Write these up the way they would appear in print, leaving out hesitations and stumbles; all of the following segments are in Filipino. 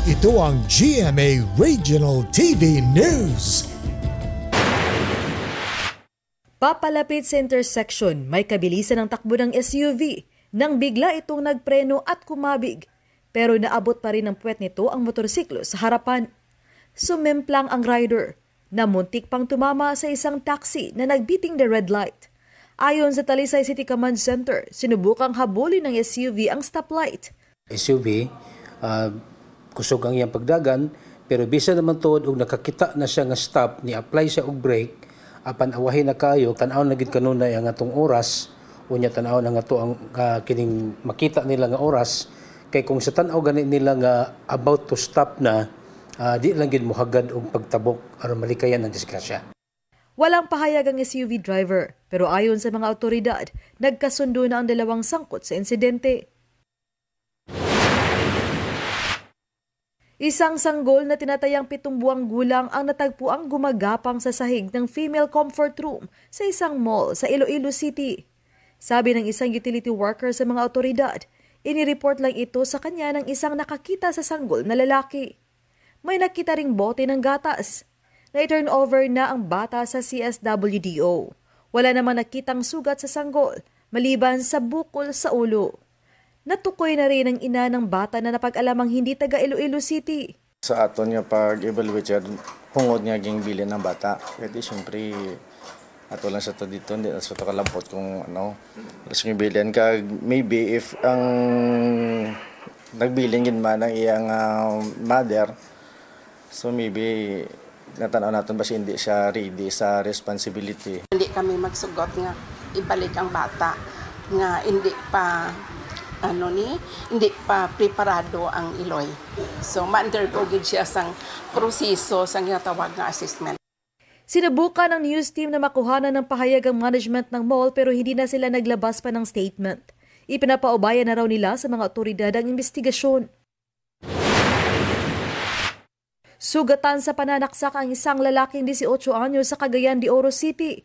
Ito ang GMA Regional TV News. Papalapit sa intersection, may kabilisan ng takbo ng SUV nang bigla itong nagpreno at kumabig. Pero naabot pa rin ng puwet nito ang motorsiklo sa harapan. Sumimplang ang rider na muntik pang tumama sa isang taxi na nagbiting the red light. Ayon sa Talisay City Command Center, sinubukang habulin ng SUV ang stoplight. SUV, kusog ang iyang pagdagan, pero bisa naman tuod og nakakita na siya nga stop, ni-apply siya og brake, apan awahin na kayo, tanaw na gid kanunay ang atong oras, unya tanaw na nga to ang kining makita nila nga oras, kay kung sa tanaw gani nila nga about to stop na, di lang gid mohagad og pagtabok aron malikayan ang disgrasya. Walang pahayag ang SUV driver, pero ayon sa mga awtoridad, nagkasundo na ang dalawang sangkot sa insidente. Isang sanggol na tinatayang 7 buwang gulang ang natagpuang gumagapang sa sahig ng female comfort room sa isang mall sa Iloilo City. Sabi ng isang utility worker sa mga awtoridad, inireport lang ito sa kanya ng isang nakakita sa sanggol na lalaki. May nakita ring bote ng gatas. Na-turn over na ang bata sa CSWDO. Wala namang nakitang sugat sa sanggol, maliban sa bukol sa ulo. Natukoy na rin ang ina ng bata na napag-alamang hindi taga Iloilo City. Sa aton nga pag-evaluate siya, pungod nga ging bilin ng bata. Kasi siyempre, ato lang sa to dito, hindi sa to kalambot kung ano. Tapos yung bilin ka, maybe if ang nagbilin gin man ang iyang mother, so maybe natanaw natin ba siya hindi siya ready sa responsibility. Hindi kami magsugot nga ibalik ang bata nga hindi pa hindi pa preparado ang iloy. So, ma-undergo gid siya sang proseso sang ginatawag nga assessment. Sinubukan ng news team na makuhanan ng pahayag ang management ng mall pero hindi na sila naglabas pa ng statement. Ipinapaubaya na raw nila sa mga otoridad ang investigasyon. Sugatan sa pananaksak ang isang lalaking 18 anyos sa Cagayan de Oro City.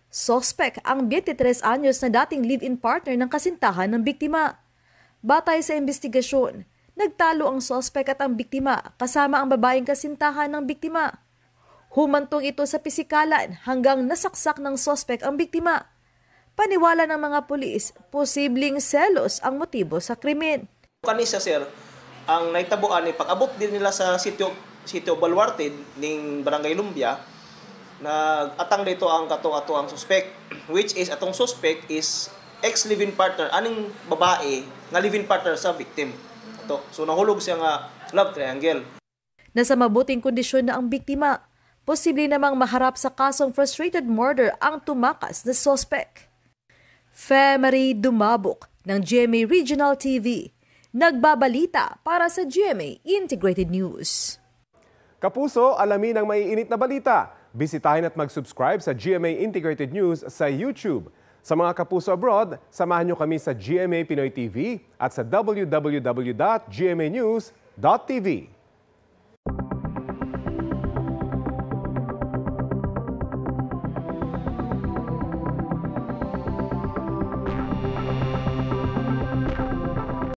Suspect ang 23 anyos na dating live-in partner ng kasintahan ng biktima. Batay sa investigasyon, nagtalo ang suspect at ang biktima kasama ang babaeng kasintahan ng biktima. Humantong ito sa pisikalan hanggang nasaksak ng suspect ang biktima. Paniwala ng mga pulis, posibleng selos ang motibo sa krimen. Kanisa sir, ang naitabuan ni pag-abot din nila sa sitio Baluarte ning Barangay Lumbia, nag-atang dito ang ato ang suspect, which is atong suspect is ex-live-in partner, aning babae nga live-in partner sa victim. So nahulog siya nga love triangle. Nasa mabuting kondisyon na ang biktima. Posible namang maharap sa kasong frustrated murder ang tumakas na suspect. Marie Dumabok ng GMA Regional TV. Nagbabalita para sa GMA Integrated News. Kapuso, alamin ang maiinit na balita. Bisitahin at mag-subscribe sa GMA Integrated News sa YouTube. Sa mga kapuso abroad, samahan nyo kami sa GMA Pinoy TV at sa www.gmanews.tv.